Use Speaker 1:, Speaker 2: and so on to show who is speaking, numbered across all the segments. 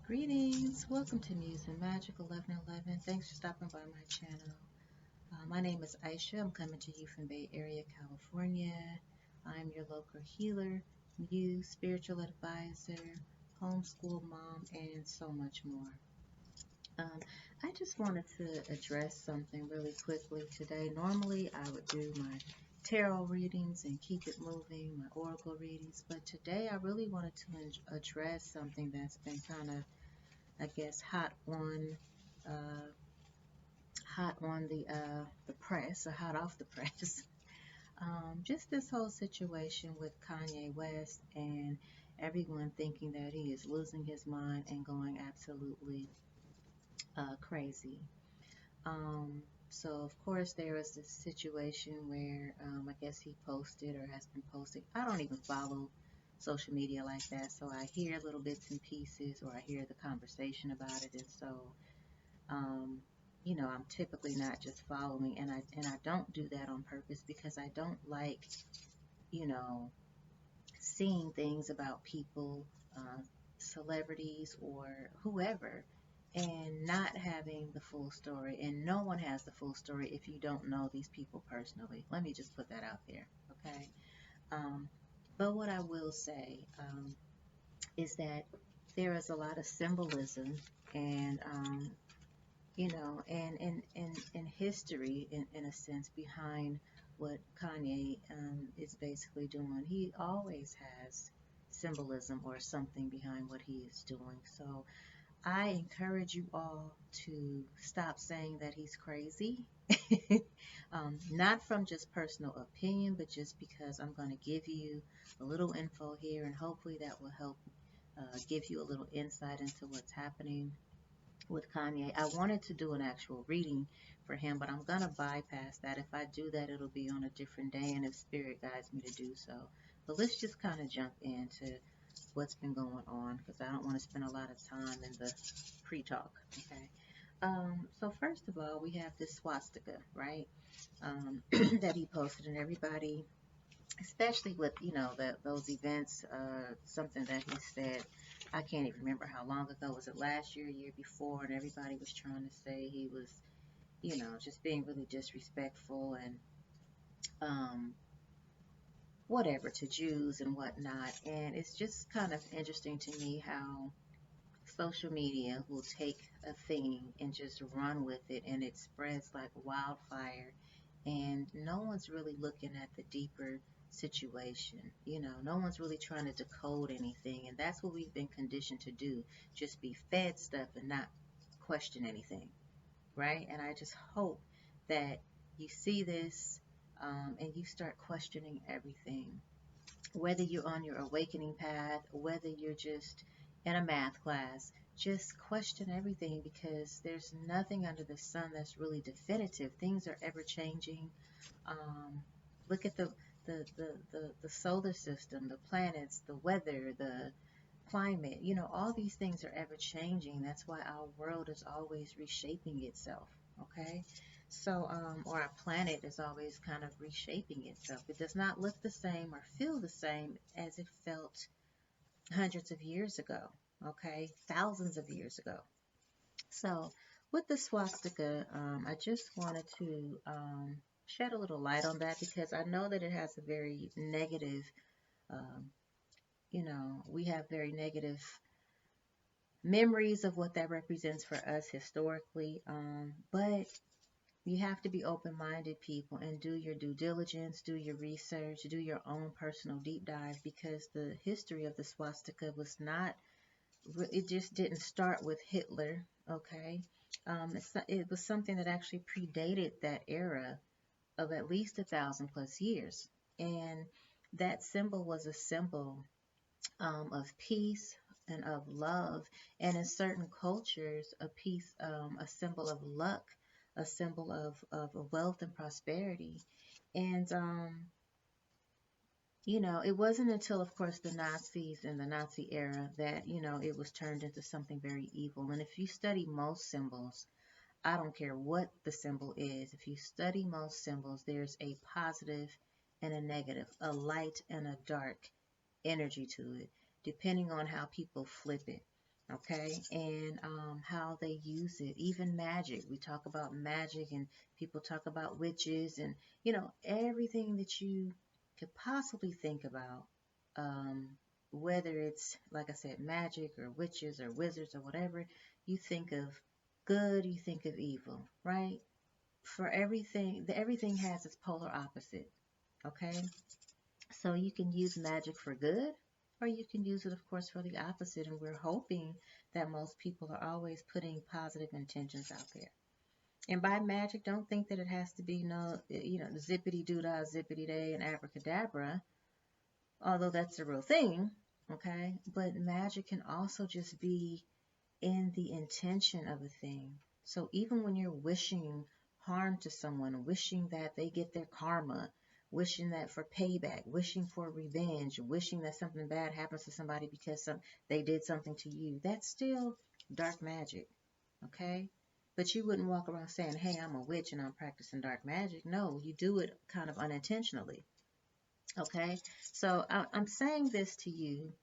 Speaker 1: Greetings, welcome to Muse and Magic 1111. Thanks for stopping by my channel. My name is Aisha. I'm coming to you from Bay Area, California. I'm your local healer, muse, spiritual advisor, homeschool mom, and so much more. Um, I just wanted to address something really quickly today. Normally, I would do my tarot readings and keep it moving, my oracle readings, but today I really wanted to address something that's been kind of, I guess, uh, hot on the press, or hot off the press. Just this whole situation with Kanye West and everyone thinking that he is losing his mind and going absolutely crazy. Um, so of course there was this situation where I guess he posted or has been posting. I don't even follow social media like that, so I hear little bits and pieces or I hear the conversation about it, and so um, I'm typically not just following, and I don't do that on purpose because I don't like, you know, seeing things about people, celebrities or whoever, and not having the full story. And no one has the full story if you don't know these people personally. Let me just put that out there, okay? Um, but what I will say is that there is a lot of symbolism and and history in a sense behind what Kanye is basically doing. He always has symbolism or something behind what he is doing. So I encourage you all to stop saying that he's crazy. Not from just personal opinion, but just because I'm going to give you a little info here, and hopefully that will help give you a little insight into what's happening with Kanye. I wanted to do an actual reading for him, but I'm gonna bypass that. If I do that, it'll be on a different day, and if Spirit guides me to do so. But let's just kind of jump into what's been going on because I don't want to spend a lot of time in the pre-talk. Okay. So first of all, we have this swastika, right? That he posted, and everybody, especially with those events, something that he said, I can't even remember how long ago. Was it last year, year before? And everybody was trying to say he was, just being really disrespectful and um, whatever to Jews and whatnot. And it's just kind of interesting to me how social media will take a thing and just run with it, and it spreads like wildfire, and no one's really looking at the deeper situation. No one's really trying to decode anything, and that's what we've been conditioned to do, just be fed stuff and not question anything, right? And I just hope that you see this, and you start questioning everything, whether you're on your awakening path, whether you're just in a math class. Just question everything because there's nothing under the sun that's really definitive. Things are ever changing. Look at the solar system, the planets, the weather, the climate. All these things are ever changing. That's why our world is always reshaping itself. Okay. So, or our planet is always kind of reshaping itself. It does not look the same or feel the same as it felt hundreds of years ago. Okay. Thousands of years ago. So, with the swastika, I just wanted to shed a little light on that because I know that it has a very negative, um, we have very negative memories of what that represents for us historically. But you have to be open-minded, people, and do your due diligence, do your research, do your own personal deep dive because the history of the swastika was not, it just didn't start with Hitler, okay? It was something that actually predated that era of at least 1,000+ years. And that symbol was a symbol of peace and of love. And in certain cultures, a peace, a symbol of luck, a symbol of wealth and prosperity. And, it wasn't until, of course, the Nazis and the Nazi era that, it was turned into something very evil. And if you study most symbols, I don't care what the symbol is, if you study most symbols, there's a positive and a negative, a light and a dark energy to it, depending on how people flip it. okay, and how they use it. Even magic. We talk about magic, and people talk about witches, and everything that you could possibly think about. Um, whether it's, like I said, magic or witches or wizards or whatever, you think of good, you think of evil, right? For everything, everything has its polar opposite. Okay, so you can use magic for good, or you can use it, of course, for the opposite. And we're hoping that most people are always putting positive intentions out there. And by magic, don't think that it has to be no, zippity doo dah, zippity day, and abracadabra, although that's a real thing. Okay, but magic can also just be in the intention of a thing. So even when you're wishing harm to someone, wishing that they get their karma, wishing that for payback, wishing for revenge, wishing that something bad happens to somebody because they did something to you, that's still dark magic, okay? But you wouldn't walk around saying, hey, I'm a witch and I'm practicing dark magic. No, you do it kind of unintentionally, okay? So I'm saying this to you,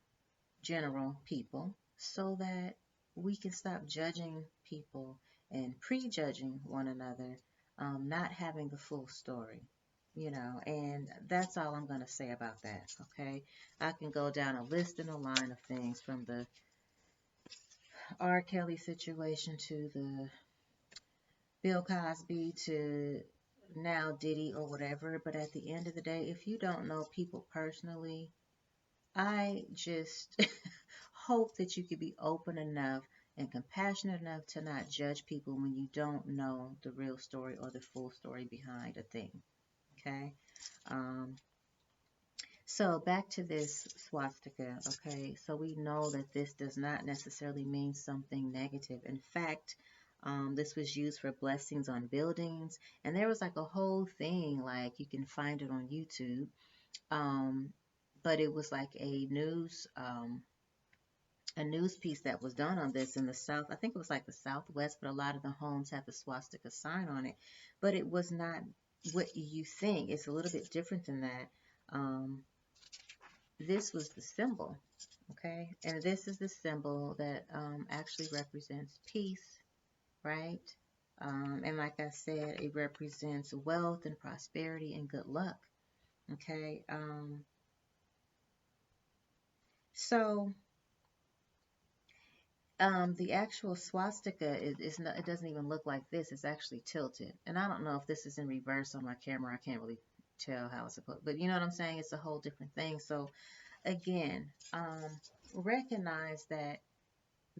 Speaker 1: general people, so that we can stop judging people and prejudging one another, not having the full story, and that's all I'm going to say about that, okay? I can go down a list and a line of things from the R. Kelly situation to the Bill Cosby to now Diddy or whatever, but at the end of the day, if you don't know people personally, I just hope that you could be open enough and compassionate enough to not judge people when you don't know the real story or the full story behind a thing. Okay? Um, so back to this swastika. Okay? So we know that this does not necessarily mean something negative. In fact, this was used for blessings on buildings, and there was like a whole thing, like you can find it on YouTube. Um, but it was like a news piece that was done on this in the South. I think it was like the Southwest, but a lot of the homes had the swastika sign on it. But it was not what you think. It's a little bit different than that. Um, this was the symbol, okay? And this is the symbol that actually represents peace, right? And like I said, it represents wealth and prosperity and good luck, okay? So the actual swastika is not, it doesn't even look like this. It's actually tilted. And I don't know if this is in reverse on my camera. I can't really tell how it's supposed, but you know what I'm saying? It's a whole different thing. So again, recognize that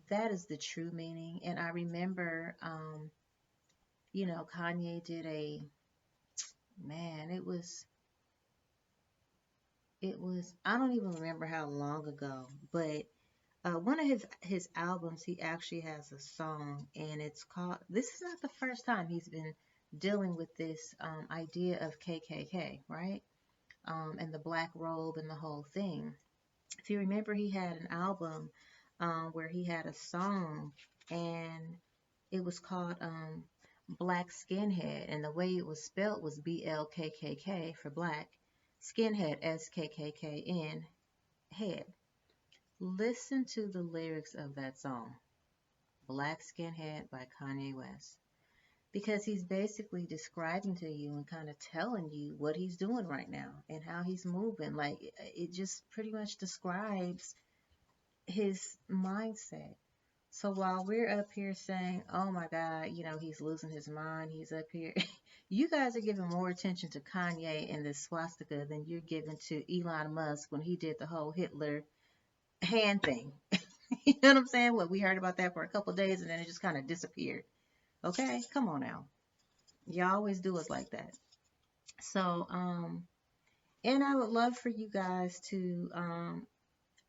Speaker 1: that is the true meaning. And I remember, Kanye did man, I don't even remember how long ago, but one of his albums, he actually has a song, and it's called. This is not the first time he's been dealing with this idea of KKK, right? And the black robe and the whole thing. If you remember, he had an album where he had a song, and it was called Black Skinhead, and the way it was spelled was BLKKK for black, skinhead SKKKN head. Listen to the lyrics of that song, Black Skinhead by Kanye West, because he's basically describing to you and kind of telling you what he's doing right now and how he's moving. Like, it just pretty much describes his mindset. So while we're up here saying, oh my God, he's losing his mind, he's up here, you guys are giving more attention to Kanye and this swastika than you're giving to Elon Musk when he did the whole Hitler hand thing. You know what I'm saying? Well, we heard about that for a couple of days and then it just kind of disappeared. Okay, come on now. You always do us like that. So, and I would love for you guys to,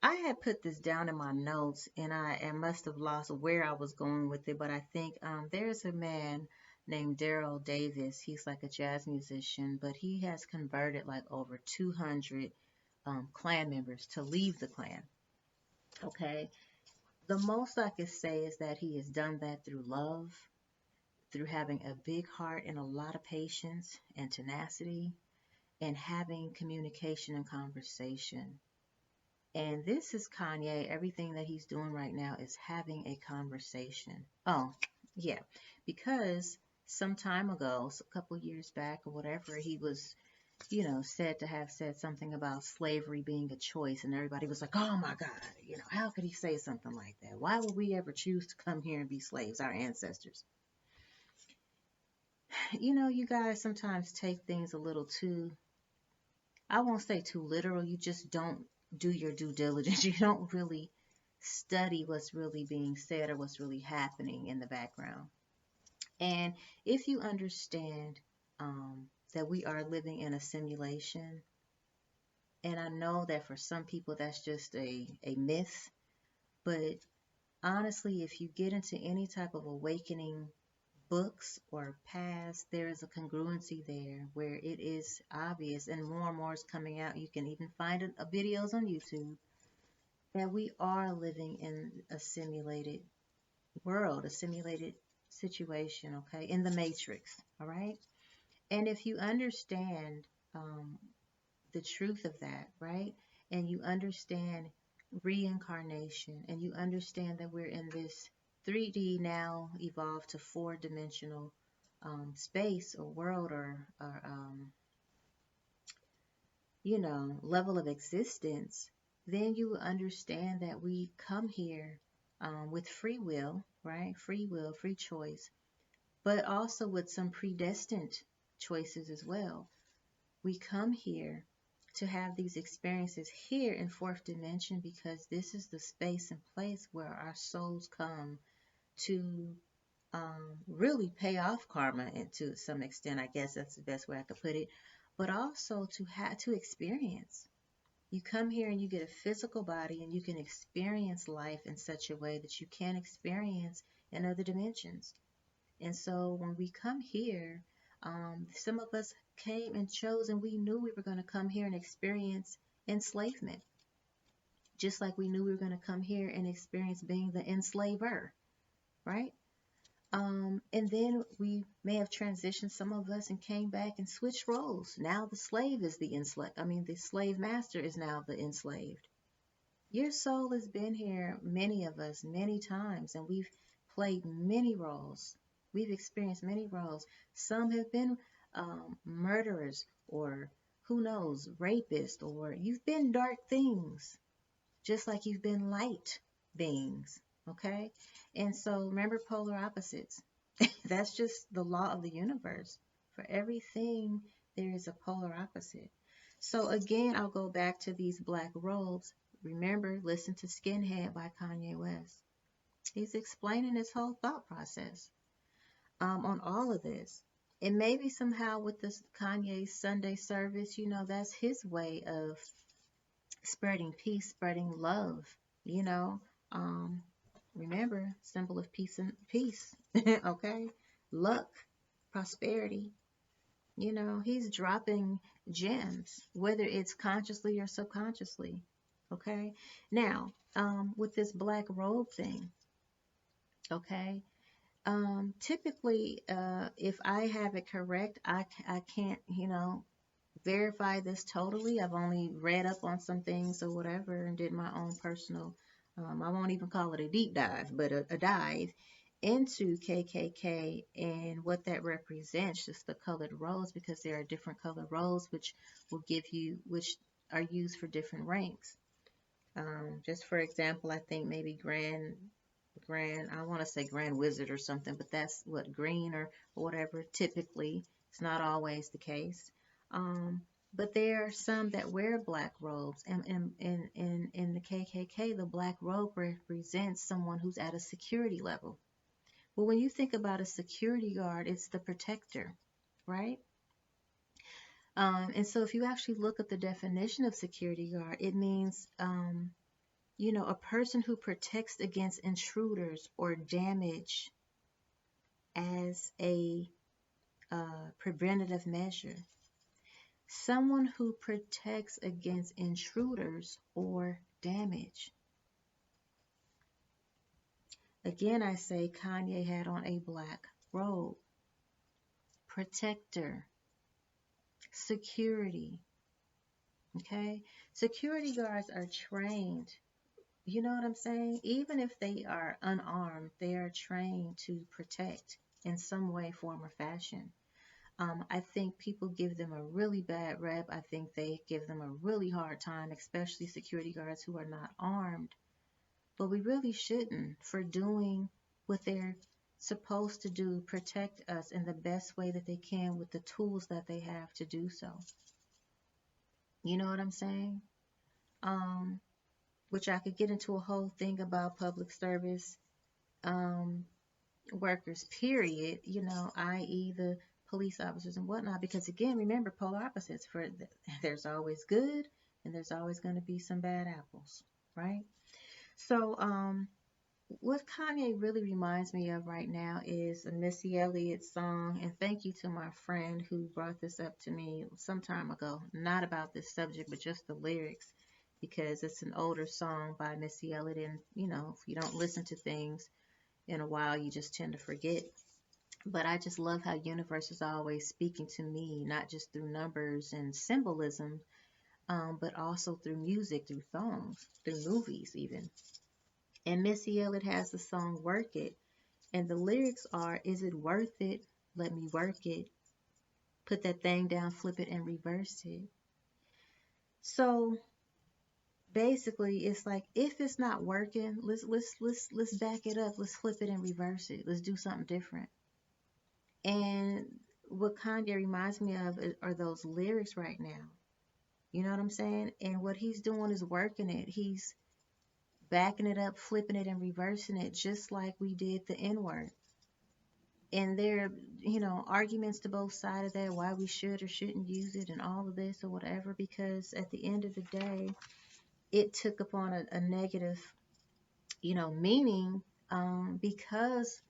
Speaker 1: I had put this down in my notes and I must have lost where I was going with it, but I think there's a man named Daryl Davis. He's like a jazz musician, but he has converted like over 200 Klan members to leave the Klan. Okay, the most I could say is that he has done that through love, through having a big heart and a lot of patience and tenacity, and having communication and conversation. And this is Kanye. Everything that he's doing right now is having a conversation. Oh, yeah. Because some time ago, a couple years back or whatever, he was, said to have said something about slavery being a choice. And everybody was like, oh my God, how could he say something like that? Why would we ever choose to come here and be slaves, our ancestors? You guys sometimes take things a little too, I won't say too literal. You just don't do your due diligence. You don't really study what's really being said or what's really happening in the background. And if you understand that we are living in a simulation, and I know that for some people that's just a myth, but honestly, if you get into any type of awakening books or past, there is a congruency there where it is obvious, and more is coming out. You can even find videos on YouTube that we are living in a simulated world, a simulated situation, okay, in the matrix, all right? And if you understand um, the truth of that, right, and you understand reincarnation, and you understand that we're in this 3D now evolved to four-dimensional space or world or level of existence, then you will understand that we come here with free will, right? Free will, free choice, but also with some predestined choices as well. We come here to have these experiences here in fourth dimension because this is the space and place where our souls come to really pay off karma, and to some extent, I guess that's the best way I could put it, but also to have to experience. You come here and you get a physical body and you can experience life in such a way that you can't experience in other dimensions. And so when we come here, some of us came and chose, and we knew we were going to come here and experience enslavement, just like we knew we were going to come here and experience being the enslaver, right? And then we may have transitioned, some of us, and came back and switched roles. Now the slave is the enslaved. I mean, the slave master is now the enslaved. Your soul has been here, many of us, many times, and we've played many roles. We've experienced many roles. Some have been murderers, or who knows, rapists, or you've been dark things, just like you've been light beings. Okay? And so remember, polar opposites. That's just the law of the universe. For everything, there is a polar opposite. So again, I'll go back to these black robes. Remember, listen to Skinhead by Kanye West. He's explaining his whole thought process on all of this. And maybe somehow with this Kanye Sunday service, that's his way of spreading peace, spreading love, you know. Um, Remember, symbol of peace and peace, okay? Luck, prosperity. He's dropping gems, whether it's consciously or subconsciously, okay? Now, with this black robe thing, okay? Typically, if I have it correct, I can't, verify this totally. I've only read up on some things or whatever and did my own personal, I won't even call it a deep dive, but a dive into KKK and what that represents, just the colored robes, because there are different colored robes which which are used for different ranks. Just for example, I think maybe I want to say Grand Wizard or something, but that's what, green or whatever. Typically, it's not always the case. Um, but there are some that wear black robes, and in the KKK, the black robe represents someone who's at a security level. Well, when you think about a security guard, it's the protector, right? And so if you actually look at the definition of security guard, it means a person who protects against intruders or damage as a preventative measure. Someone who protects against intruders or damage. Again, I say Kanye had on a black robe. Protector. Security. Okay? Security guards are trained. You know what I'm saying? Even if they are unarmed, they are trained to protect in some way, form, or fashion. I think people give them a really bad rep. I think they give them a really hard time, especially security guards who are not armed. But we really shouldn't, for doing what they're supposed to do, protect us in the best way that they can with the tools that they have to do so. You know what I'm saying? Um, which I could get into a whole thing about public service um, workers, period, i.e., the police officers and whatnot. Because again, remember, polar opposites. There's always good, and there's always going to be some bad apples, right? So, what Kanye really reminds me of right now is a Missy Elliott song, and thank you to my friend who brought this up to me some time ago. Not about this subject, but just the lyrics, because it's an older song by Missy Elliott, and if you don't listen to things in a while, you just tend to forget. But I just love how universe is always speaking to me, not just through numbers and symbolism, but also through music, through songs, through movies, even. And Missy Elliott has the song Work It. And the lyrics are, is it worth it? Let me work it. Put that thing down, flip it, and reverse it. So basically, it's like, if it's not working, let's back it up. Let's flip it and reverse it. Let's do something different. And what Kanye reminds me of are those lyrics right now. You know what I'm saying? And what he's doing is working it. He's backing it up, flipping it, and reversing it, just like we did the N word. And there are, arguments to both sides of that, why we should or shouldn't use it and all of this or whatever, because at the end of the day, it took upon a negative, meaning, because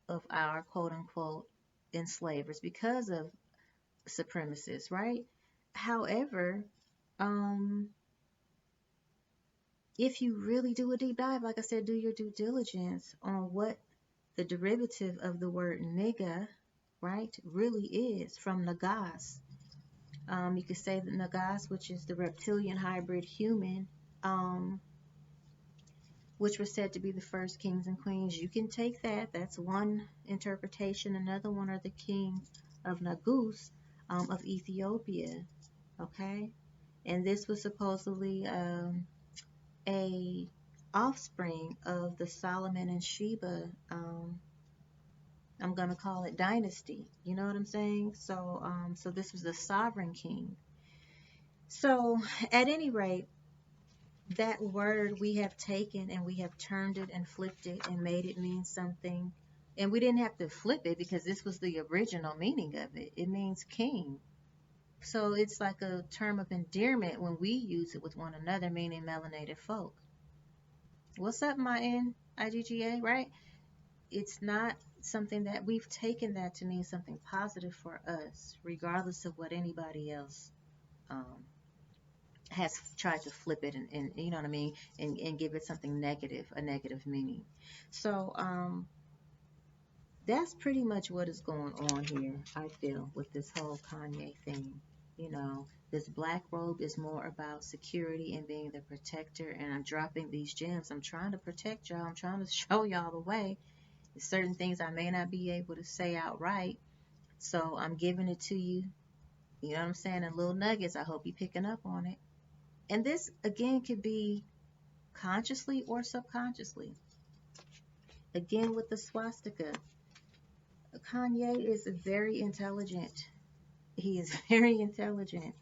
Speaker 1: of our quote unquote enslavers, because of supremacists, right? However, um, if you really do a deep dive, like I said, do your due diligence on what the derivative of the word nigga, right, really is, from nagas. You could say that nagas, which is the reptilian hybrid human, which was said to be the first kings and queens. You can take that. That's one interpretation. Another one are the king of Nagus, of Ethiopia. Okay, and this was supposedly a offspring of the Solomon and Sheba. I'm gonna call it dynasty. You know what I'm saying? So this was the sovereign king. So at any rate, that word we have taken and we have turned it and flipped it and made it mean something. And we didn't have to flip it because this was the original meaning of it. It means king. So it's like a term of endearment when we use it with one another, meaning melanated folk. What's up, my IGGA, right? It's not something that we've taken that to mean something positive for us, regardless of what anybody else um, has tried to flip it and you know what I mean, and give it something negative, a negative meaning. So that's pretty much what is going on here, I feel, with this whole Kanye thing. This black robe is more about security and being the protector, and I'm dropping these gems. I'm trying to protect y'all. I'm trying to show y'all the way. There's certain things I may not be able to say outright, so I'm giving it to you. You know what I'm saying? In little nuggets. I hope you're picking up on it. And this, again, could be consciously or subconsciously. Again, with the swastika, Kanye is very intelligent. He is very intelligent.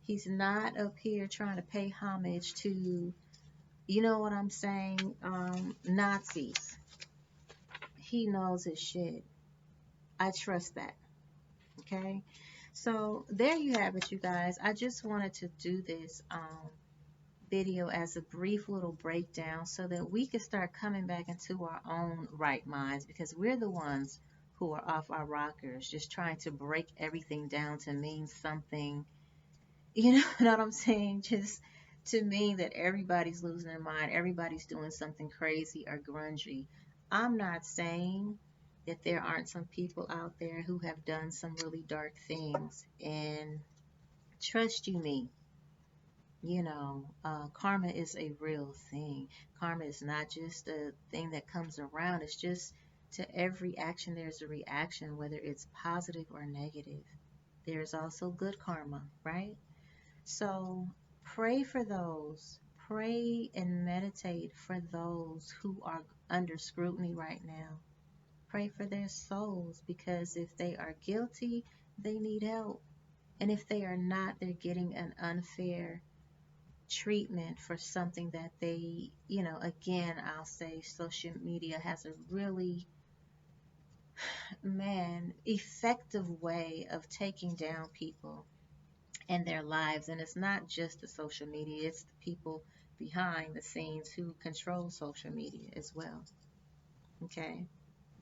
Speaker 1: He's not up here trying to pay homage to, you know what I'm saying, Nazis. He knows his shit. I trust that. Okay? So there you have it, you guys. I just wanted to do this video as a brief little breakdown so that we can start coming back into our own right minds, because we're the ones who are off our rockers, just trying to break everything down to mean something. You know what I'm saying? Just to mean that everybody's losing their mind, everybody's doing something crazy or grungy. I'm not saying that there aren't some people out there who have done some really dark things. And trust you me, Karma is a real thing. Karma is not just a thing that comes around. It's just to every action, there's a reaction, whether it's positive or negative. There's also good karma, right? So pray for those. Pray and meditate for those who are under scrutiny right now. Pray for their souls because if they are guilty, they need help. And if they are not, they're getting an unfair treatment for something that again, I'll say social media has a really, man, effective way of taking down people and their lives. And it's not just the social media, it's the people behind the scenes who control social media as well. Okay.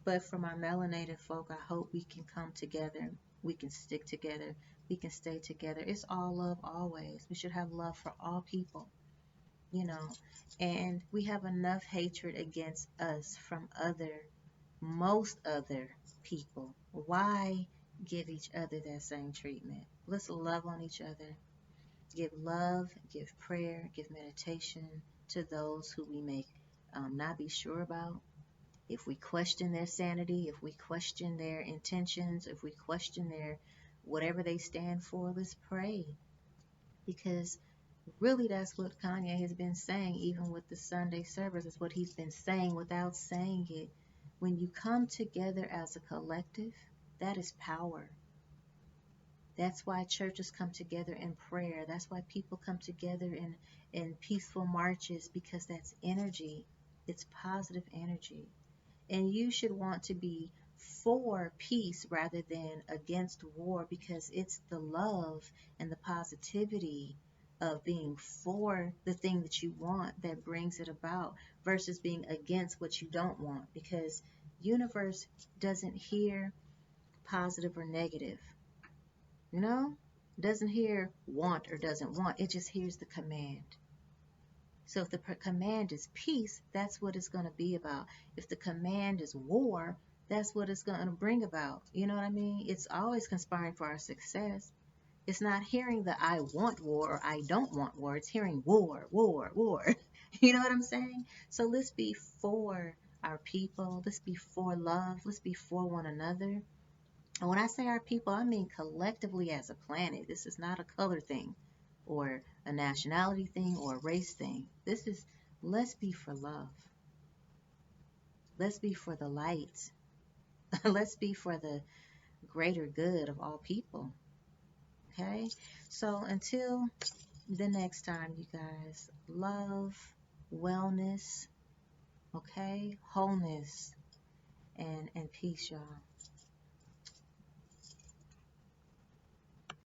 Speaker 1: But for my melanated folk, I hope we can come together. We can stick together. We can stay together. It's all love always. We should have love for all people, you know. And we have enough hatred against us from most other people. Why give each other that same treatment? Let's love on each other. Give love, give prayer, give meditation to those who we may not be sure about. If we question their sanity, if we question their intentions, if we question their whatever they stand for, let's pray. Because really that's what Kanye has been saying, even with the Sunday service, is what he's been saying without saying it. When you come together as a collective, that is power. That's why churches come together in prayer. That's why people come together in peaceful marches, because that's energy. It's positive energy. And you should want to be for peace rather than against war, because it's the love and the positivity of being for the thing that you want that brings it about versus being against what you don't want, because universe doesn't hear positive or negative, you know, doesn't hear want or doesn't want, it just hears the command. So if the command is peace, that's what it's going to be about. If the command is war, that's what it's going to bring about. You know what I mean? It's always conspiring for our success. It's not hearing the I want war or I don't want war. It's hearing war, war, war. You know what I'm saying? So let's be for our people. Let's be for love. Let's be for one another. And when I say our people, I mean collectively as a planet. This is not a color thing or a nationality thing or a race thing. This is, let's be for love. Let's be for the light. Let's be for the greater good of all people. Okay? So until the next time, you guys, love, wellness, okay? Wholeness and peace, y'all.